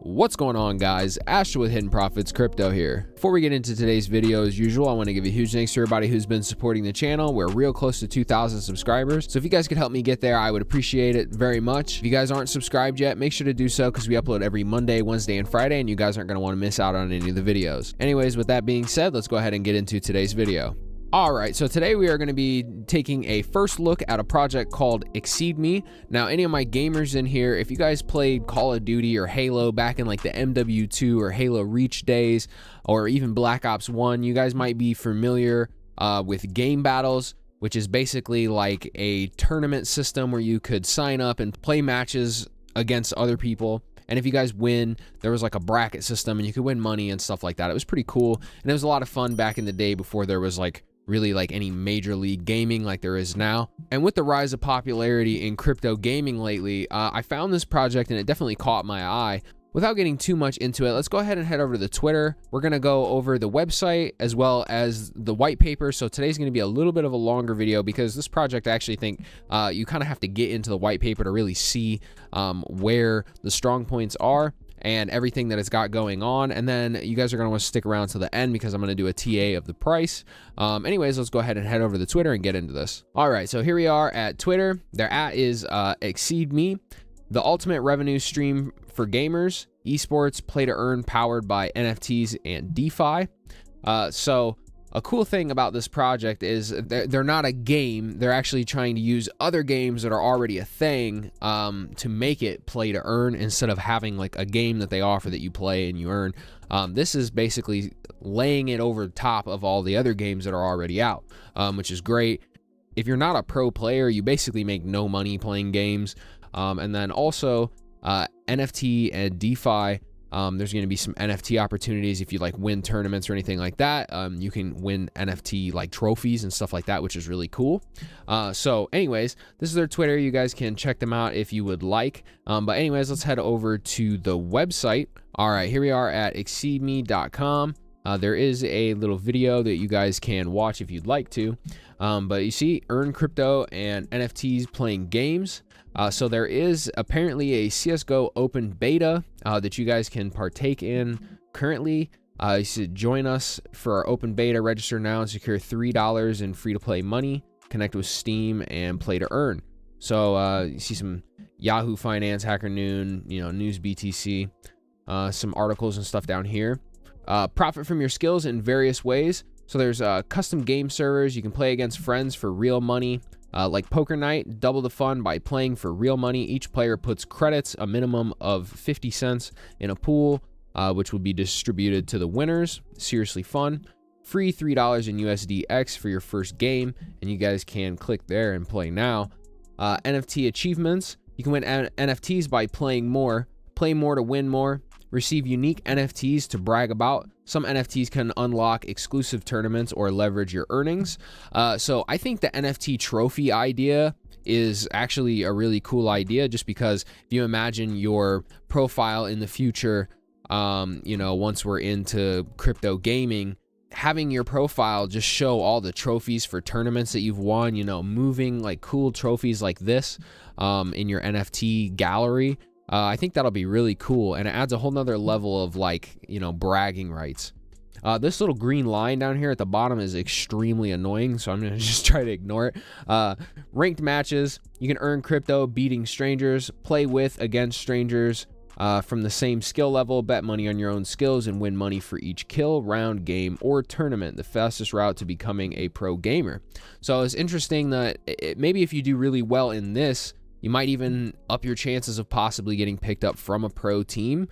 What's going on, guys? Astro with Hidden Profits Crypto here. Before we get into today's video, as usual, I want to give a huge thanks to everybody who's been supporting the channel. We're real close to 2,000 subscribers, so if you guys could help me get there, I would appreciate it very much. If you guys aren't subscribed yet, make sure to do so because we upload every Monday, Wednesday, and Friday, and you guys aren't going to want to miss out on any of the videos. Anyways, with that being said, let's go ahead and get into today's video. All right, so today we are going to be taking a first look at a project called Exeedme. Now, any of my gamers in here, if you guys played Call of Duty or Halo back in like the MW2 or Halo Reach days, or even Black Ops 1, you guys might be familiar with game battles, which is basically like a tournament system where you could sign up and play matches against other people. And if you guys win, there was like a bracket system and you could win money and stuff like that. It was pretty cool. And it was a lot of fun back in the day before there was like really like any major league gaming like there is now. And with the rise of popularity in crypto gaming lately, I found this project and it definitely caught my eye. Without getting too much into it, let's go ahead and head over to the Twitter. We're going to go over the website as well as the white paper. So today's going to be a little bit of a longer video because this project, I actually think you kind of have to get into the white paper to really see where the strong points are and everything that it's got going on. And then you guys are going to want to stick around to the end because I'm going to do a TA of the price. Anyways, let's go ahead and head over to the Twitter and get into this. All right, so here we are at Twitter. Their @ is Exeedme, the ultimate revenue stream for gamers, esports, play to earn, powered by NFTs and DeFi. So a cool thing about this project is they're not a game. They're actually trying to use other games that are already a thing to make it play to earn instead of having like a game that they offer that you play and you earn. This is basically laying it over top of all the other games that are already out, which is great. If you're not a pro player, you basically make no money playing games. And then also NFT and DeFi. There's going to be some NFT opportunities if you like win tournaments or anything like that. You can win NFT like trophies and stuff like that, which is really cool. So anyways, this is their Twitter. You guys can check them out if you would like. But anyways, let's head over to the website. All right, here we are at exeedme.com. There is a little video that you guys can watch if you'd like to. But you see, earn crypto and NFTs playing games. So there is apparently a CSGO open beta that you guys can partake in currently. You should join us for our open beta. Register now and secure $3 in free-to-play money. Connect with Steam and play to earn. So you see some Yahoo Finance, Hacker Noon, News BTC, some articles and stuff down here. Profit from your skills in various ways. So there's custom game servers. You can play against friends for real money. Like Poker Night, double the fun by playing for real money. Each player puts credits, a minimum of 50 cents, in a pool, which will be distributed to the winners. Seriously fun. Free $3 in USDX for your first game, and you guys can click there and play now. NFT achievements. You can win NFTs by playing more. Play more to win more. Receive unique NFTs to brag about. Some NFTs can unlock exclusive tournaments or leverage your earnings. So I think the NFT trophy idea is actually a really cool idea, just because if you imagine your profile in the future, once we're into crypto gaming, having your profile just show all the trophies for tournaments that you've won, moving like cool trophies like this in your NFT gallery. I think that'll be really cool, and it adds a whole nother level of like, bragging rights. This little green line down here at the bottom is extremely annoying, so I'm going to just try to ignore it. Ranked matches. You can earn crypto beating strangers, play with against strangers from the same skill level, bet money on your own skills, and win money for each kill, round, game, or tournament. The fastest route to becoming a pro gamer. So it's interesting that maybe if you do really well in this, you might even up your chances of possibly getting picked up from a pro team,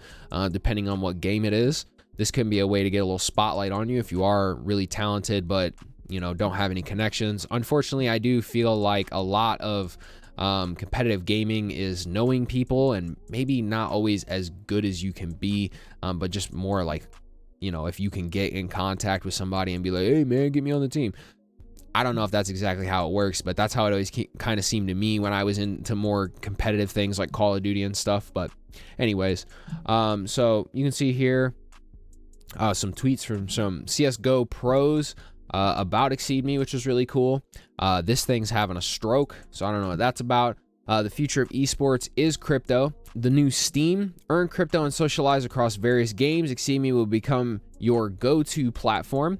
depending on what game it is. This can be a way to get a little spotlight on you if you are really talented, but don't have any connections. Unfortunately, I do feel like a lot of competitive gaming is knowing people, and maybe not always as good as you can be, but just more like, if you can get in contact with somebody and be like, hey man, get me on the team. I don't know if that's exactly how it works, but that's how it always kind of seemed to me when I was into more competitive things like Call of Duty and stuff. But anyways, so you can see here some tweets from some CSGO pros about Exeedme, which is really cool. This thing's having a stroke, so I don't know what that's about. The future of esports is crypto. The new Steam, earn crypto and socialize across various games. Exeedme will become your go-to platform.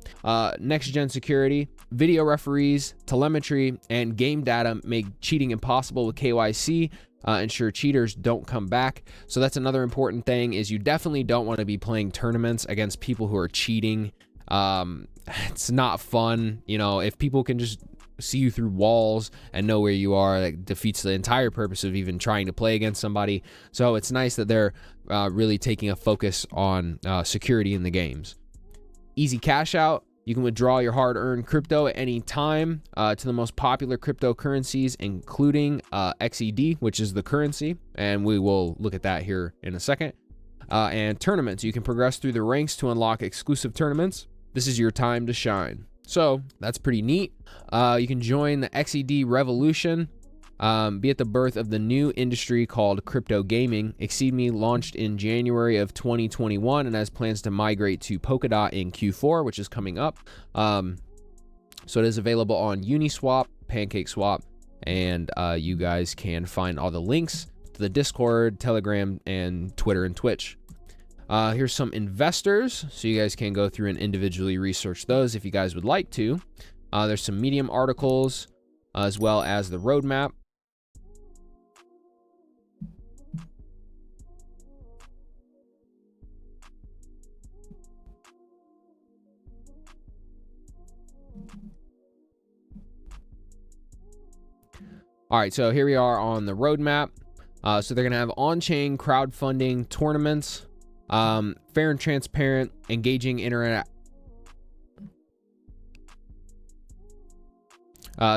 Next-gen security, video referees, telemetry, and game data make cheating impossible with KYC. Ensure cheaters don't come back. So that's another important thing, is you definitely don't want to be playing tournaments against people who are cheating. It's not fun. You know, if people can just see you through walls and know where you are, that defeats the entire purpose of even trying to play against somebody. So it's nice that they're really taking a focus on security in the games. Easy cash out. You can withdraw your hard-earned crypto at any time to the most popular cryptocurrencies, including XED, which is the currency, and we will look at that here in a second. And tournaments. You can progress through the ranks to unlock exclusive tournaments. This is your time to shine. So that's pretty neat. You can join the XED revolution, be at the birth of the new industry called crypto gaming. Exeedme launched in January of 2021 and has plans to migrate to Polkadot in Q4, which is coming up. So it is available on Uniswap, PancakeSwap, and you guys can find all the links to the Discord, Telegram, and Twitter and Twitch. Here's some investors, so you guys can go through and individually research those if you guys would like to. There's some Medium articles, as well as the roadmap. All right, so here we are on the roadmap. So they're going to have on-chain crowdfunding tournaments, fair and transparent, engaging internet.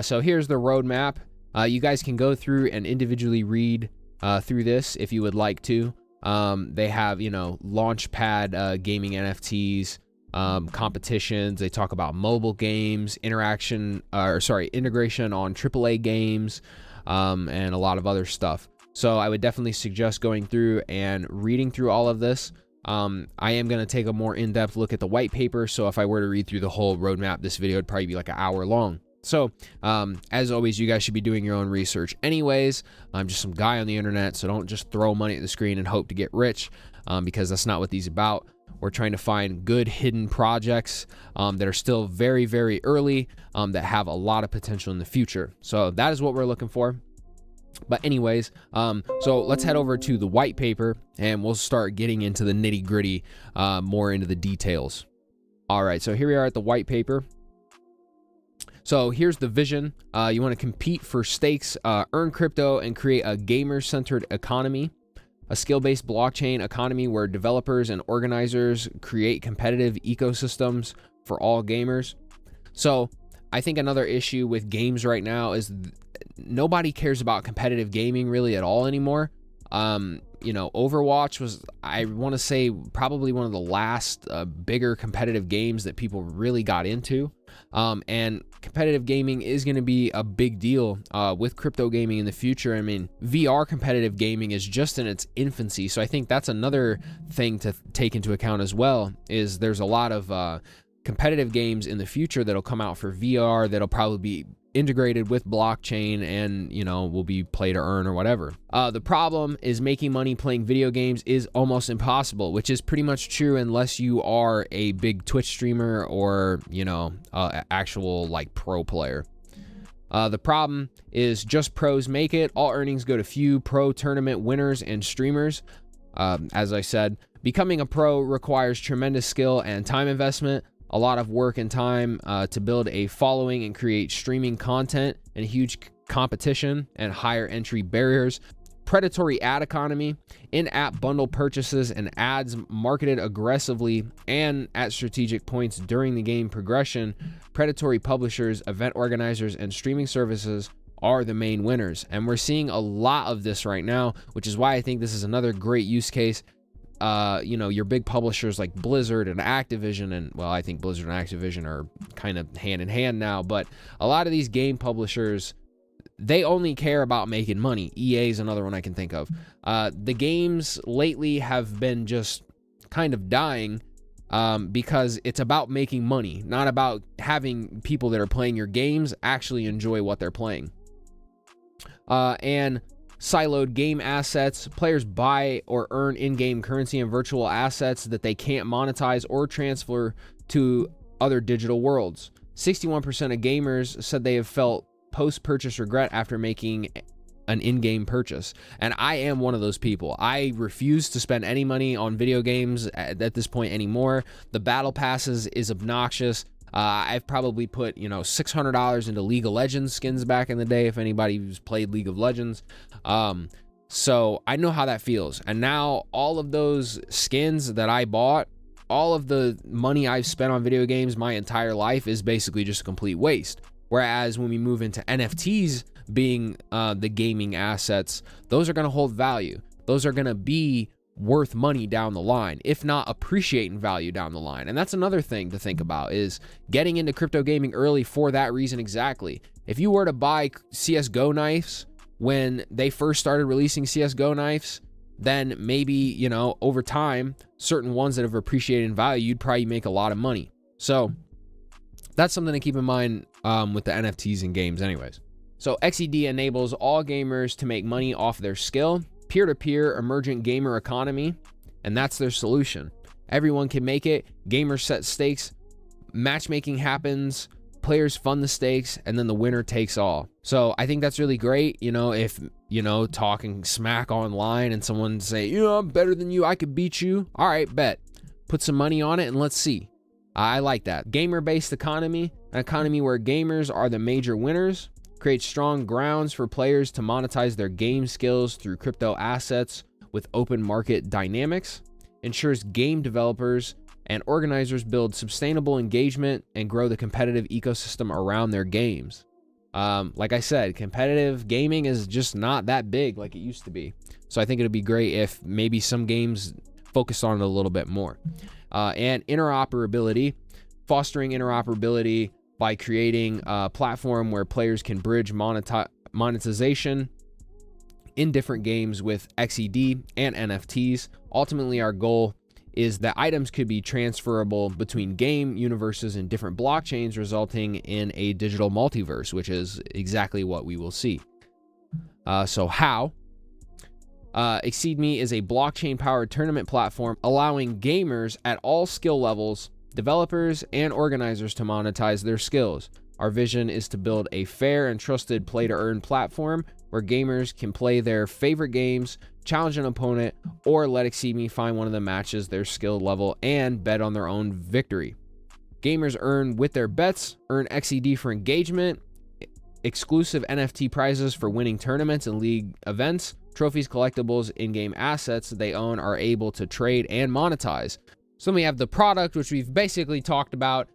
So here's the roadmap. You guys can go through and individually read through this if you would like to. They have, you know, Launchpad gaming NFTs, competitions. They talk about mobile games, integration on AAA games, and a lot of other stuff. So I would definitely suggest going through and reading through all of this. I am going to take a more in-depth look at the white paper. So if I were to read through the whole roadmap, this video would probably be like an hour long. So as always, you guys should be doing your own research anyways. I'm just some guy on the internet, so don't just throw money at the screen and hope to get rich, because that's not what these are about. We're trying to find good hidden projects that are still very, very early, that have a lot of potential in the future. So that is what we're looking for. But anyways, so let's head over to the white paper and we'll start getting into the nitty gritty, more into the details. All right, so here we are at the white paper. So here's the vision. You want to compete for stakes, earn crypto, and create a gamer-centered economy. A skill-based blockchain economy where developers and organizers create competitive ecosystems for all gamers. So I think another issue with games right now is nobody cares about competitive gaming really at all anymore. You know, Overwatch was, I want to say, probably one of the last bigger competitive games that people really got into. And competitive gaming is going to be a big deal with crypto gaming in the future. I mean, VR competitive gaming is just in its infancy. So I think that's another thing to take into account as well, is there's a lot of competitive games in the future that'll come out for VR that'll probably be integrated with blockchain and, you know, will be play to earn or whatever. The problem is making money playing video games is almost impossible, which is pretty much true unless you are a big Twitch streamer or, you know, actual like pro player. The problem is just pros make it. All earnings go to few pro tournament winners and streamers. As I said, becoming a pro requires tremendous skill and time investment. A lot of work and time to build a following and create streaming content, and huge competition and higher entry barriers. Predatory ad economy, in-app bundle purchases and ads marketed aggressively and at strategic points during the game progression. Predatory publishers, event organizers, and streaming services are the main winners. And we're seeing a lot of this right now, which is why I think this is another great use case. You know, your big publishers like Blizzard and Activision, and well, I think Blizzard and Activision are kind of hand in hand now, but a lot of these game publishers, they only care about making money. EA is another one I can think of. The games lately have been just kind of dying because it's about making money, not about having people that are playing your games actually enjoy what they're playing. And siloed game assets. Players buy or earn in-game currency and virtual assets that they can't monetize or transfer to other digital worlds. 61% of gamers said they have felt post-purchase regret after making an in-game purchase. And I am one of those people. I refuse to spend any money on video games at this point anymore. The battle passes is obnoxious. I've probably put, $600 into League of Legends skins back in the day, if anybody's played League of Legends. So I know how that feels. And now all of those skins that I bought, all of the money I've spent on video games my entire life is basically just a complete waste. Whereas when we move into NFTs being the gaming assets, those are going to hold value. Those are going to be worth money down the line, if not appreciating value down the line. And that's another thing to think about, is getting into crypto gaming early for that reason exactly. If you were to buy CSGO knives when they first started releasing CSGO knives, then maybe, over time, certain ones that have appreciated in value, you'd probably make a lot of money. So that's something to keep in mind with the NFTs in games anyways. So XED enables all gamers to make money off their skill, peer-to-peer emergent gamer economy, and that's their solution. Everyone can make it. Gamers set stakes, matchmaking happens, players fund the stakes, and then the winner takes all. So I think that's really great. If talking smack online and someone say, I'm better than you, I could beat you. All right, bet. Put some money on it and let's see. I like that. Gamer-based economy, an economy where gamers are the major winners, creates strong grounds for players to monetize their game skills through crypto assets with open market dynamics, ensures game developers and organizers build sustainable engagement and grow the competitive ecosystem around their games. Like I said, competitive gaming is just not that big like it used to be. So I think it'd be great if maybe some games focus on it a little bit more. And interoperability, fostering interoperability by creating a platform where players can bridge monetization in different games with XED and NFTs. Ultimately, our goal is that items could be transferable between game universes and different blockchains, resulting in a digital multiverse, which is exactly what we will see. So how? Exeedme is a blockchain-powered tournament platform allowing gamers at all skill levels, developers, and organizers to monetize their skills. Our vision is to build a fair and trusted play-to-earn platform where gamers can play their favorite games, challenge an opponent, or let Exeedme find one of the matches their skill level and bet on their own victory. Gamers earn with their bets, earn XED for engagement, exclusive NFT prizes for winning tournaments and league events, trophies, collectibles, in-game assets they own are able to trade and monetize. So then we have the product, which we've basically talked about.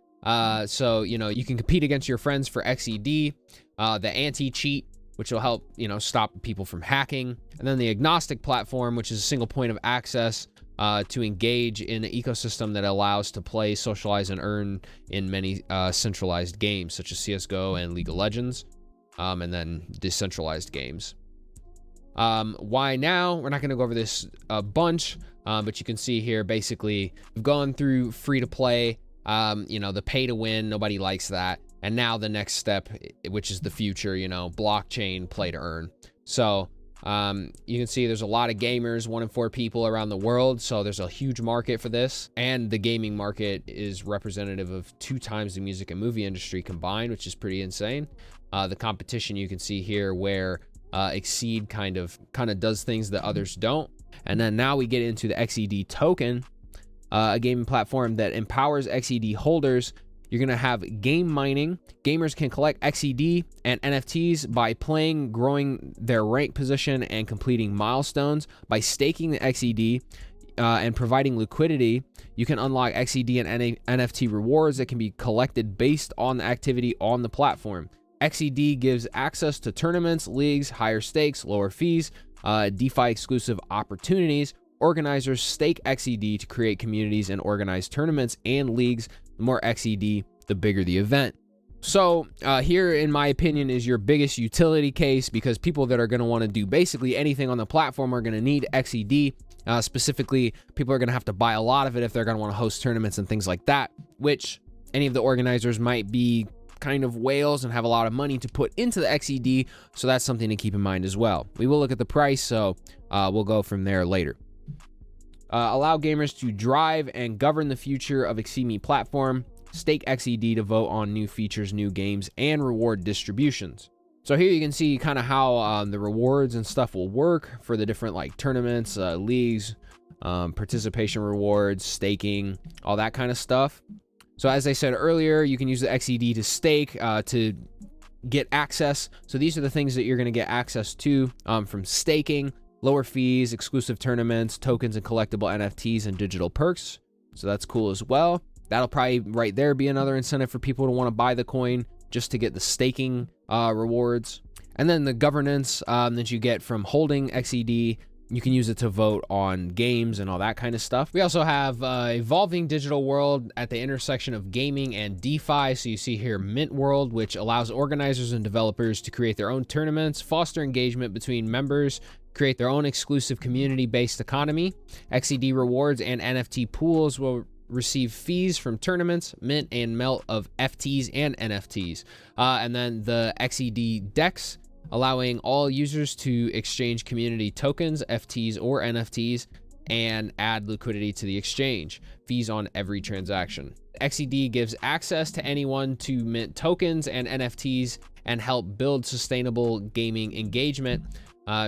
So, you can compete against your friends for XED, the anti-cheat, which will help, stop people from hacking. And then the agnostic platform, which is a single point of access to engage in an ecosystem that allows to play, socialize, and earn in many centralized games, such as CSGO and League of Legends, and then decentralized games. Why now? We're not going to go over this a bunch, but you can see here, basically, we've gone through free to play, the pay to win, nobody likes that. And now the next step, which is the future, blockchain play to earn. So, you can see there's a lot of gamers, 1 in 4 people around the world. So there's a huge market for this. And the gaming market is representative of 2 times the music and movie industry combined, which is pretty insane. The competition you can see here where Exeed kind of does things that others don't. And then now we get into the XED token, a gaming platform that empowers XED holders. You're going to have game mining. Gamers can collect XED and NFTs by playing, growing their rank position, and completing milestones. By staking the XED and providing liquidity, you can unlock XED and NFT rewards that can be collected based on the activity on the platform. XED gives access to tournaments, leagues, higher stakes, lower fees, DeFi exclusive opportunities. Organizers stake XED to create communities and organize tournaments and leagues. The more XED, the bigger the event. So here, in my opinion, is your biggest utility case, because people that are going to want to do basically anything on the platform are going to need XED. Specifically, people are going to have to buy a lot of it if they're going to want to host tournaments and things like that, which any of the organizers might be kind of whales and have a lot of money to put into the XED, so that's something to keep in mind as well. We will look at the price, so we'll go from there later. Allow gamers to drive and govern the future of Exeedme platform. Stake XED to vote on new features, new games, and reward distributions. So here you can see kind of how the rewards and stuff will work for the different like tournaments, leagues, participation rewards, staking, all that kind of stuff. So as I said earlier, you can use the XED to stake to get access. So these are the things that you're going to get access to from staking: lower fees, exclusive tournaments, tokens and collectible NFTs, and digital perks. So that's cool as well. That'll probably right there be another incentive for people to want to buy the coin just to get the staking rewards. And then the governance that you get from holding XED, you can use it to vote on games and all that kind of stuff. We also have evolving digital world at the intersection of gaming and DeFi. So you see here Mint World, which allows organizers and developers to create their own tournaments, foster engagement between members, create their own exclusive community-based economy. XED rewards and NFT pools will receive fees from tournaments, mint and melt of FTs and NFTs. And then the XED DEX, allowing all users to exchange community tokens, FTs or NFTs, and add liquidity to the exchange. Fees on every transaction. XED gives access to anyone to mint tokens and NFTs and help build sustainable gaming engagement.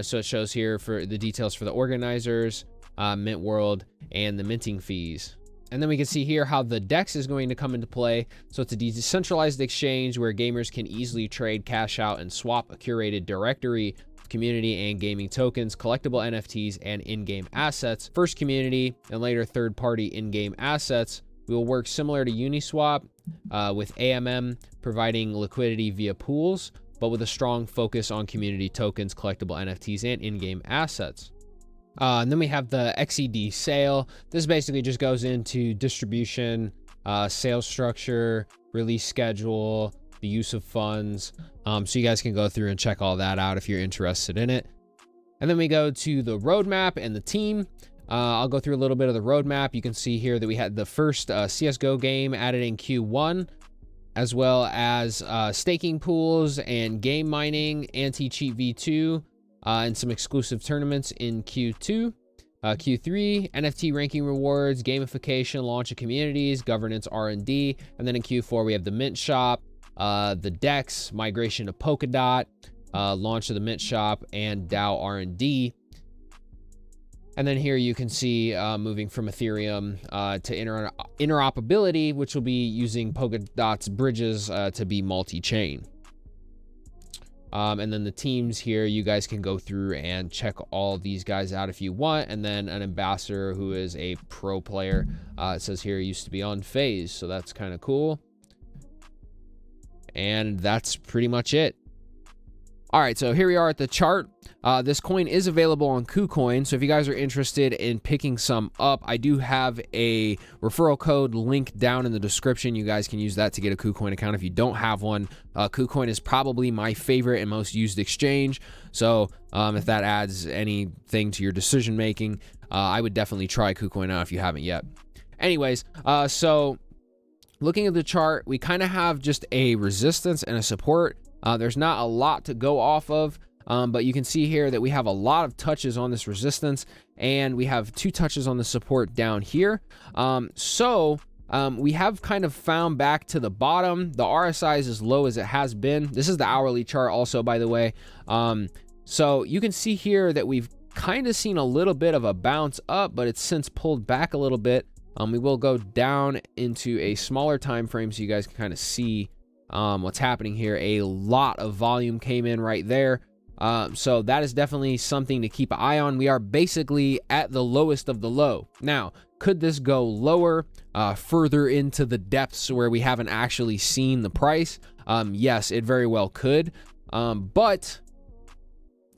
So it shows here for the details for the organizers, Mint World, and the minting fees. And then we can see here how the DEX is going to come into play. So it's a decentralized exchange where gamers can easily trade, cash out, and swap a curated directory of community and gaming tokens, collectible NFTs, and in-game assets. First community and later third-party in-game assets will work similar to Uniswap with AMM providing liquidity via pools, but with a strong focus on community tokens, collectible NFTs, and in-game assets. And then we have the XED sale. This basically just goes into distribution, sales structure, release schedule, the use of funds. So you guys can go through and check all that out if you're interested in it. And then we go to the roadmap and the team. I'll go through a little bit of the roadmap. You can see here that we had the first CSGO game added in Q1, as well as staking pools and game mining, anti-cheat v2, and some exclusive tournaments in Q2. Q3, NFT ranking rewards, gamification, launch of communities, governance, R&D. And then in Q4, we have the Mint Shop, the DEX, migration to Polkadot, launch of the Mint Shop, and DAO R&D. And then here you can see moving from Ethereum to interoperability, which will be using Polkadot's bridges to be multi-chain. And then the teams here, you guys can go through and check all these guys out if you want. And then an ambassador who is a pro player. It says here used to be on FaZe, so that's kind of cool. And that's pretty much it. All right, so here we are at the chart. This coin is available on KuCoin, so if you guys are interested in picking some up, I do have a referral code linked down in the description. You guys can use that to get a KuCoin account if you don't have one. KuCoin is probably my favorite and most used exchange, so if that adds anything to your decision making, I would definitely try KuCoin out if you haven't yet. Anyways, so looking at the chart, we kind of have just a resistance and a support. There's not a lot to go off of, but you can see here that we have a lot of touches on this resistance, and we have 2 touches on the support down here. We have kind of found back to the bottom. The RSI is as low as it has been. This is the hourly chart also, by the way. So you can see here that we've kind of seen a little bit of a bounce up, but it's since pulled back a little bit. We will go down into a smaller time frame so you guys can kind of see what's happening here. A lot of volume came in right there. So that is definitely something to keep an eye on. We are basically at the lowest of the low. Now, could this go lower, further into the depths where we haven't actually seen the price? Yes, it very well could. But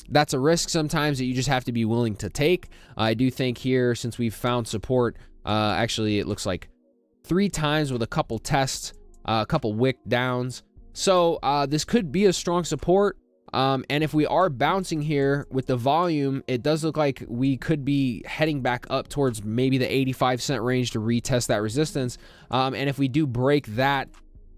that's a risk sometimes that you just have to be willing to take. I do think here, since we've found support, actually it looks like 3 times with a couple tests, a couple wick downs. So this could be a strong support. And if we are bouncing here with the volume, it does look like we could be heading back up towards maybe the 85 cent range to retest that resistance. And if we do break that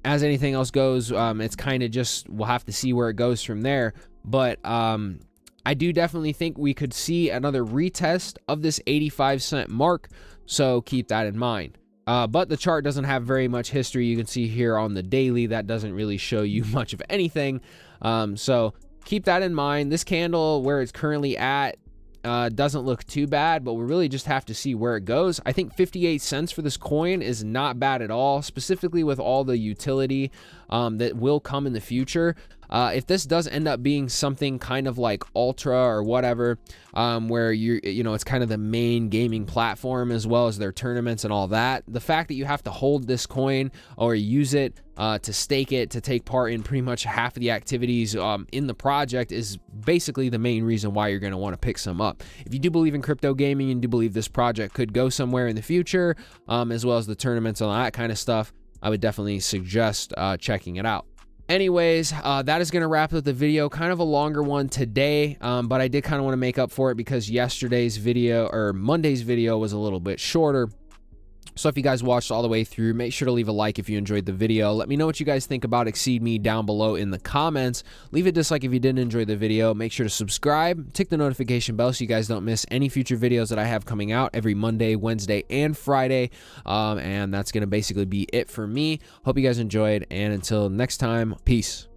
as anything else goes, it's kind of just, we'll have to see where it goes from there. But I do definitely think we could see another retest of this 85-cent mark, so keep that in mind. But the chart doesn't have very much history. You can see here on the daily, that doesn't really show you much of anything. So keep that in mind. This candle, where it's currently at, doesn't look too bad, but we really just have to see where it goes. I think 58 cents for this coin is not bad at all, specifically with all the utility that will come in the future. If this does end up being something kind of like Ultra or whatever, where you know, it's kind of the main gaming platform as well as their tournaments and all that, the fact that you have to hold this coin or use it to stake it, to take part in pretty much half of the activities in the project is basically the main reason why you're going to want to pick some up. If you do believe in crypto gaming and do believe this project could go somewhere in the future, as well as the tournaments and all that kind of stuff, I would definitely suggest checking it out. Anyways, that is going to wrap up the video. Kind of a longer one today, but I did kind of want to make up for it because yesterday's video, or Monday's video, was a little bit shorter. So if you guys watched all the way through, make sure to leave a like if you enjoyed the video. Let me know what you guys think about Exeedme down below in the comments. Leave a dislike if you didn't enjoy the video. Make sure to subscribe, tick the notification bell so you guys don't miss any future videos that I have coming out every Monday, Wednesday, and Friday. And that's going to basically be it for me. Hope you guys enjoyed, and until next time, peace.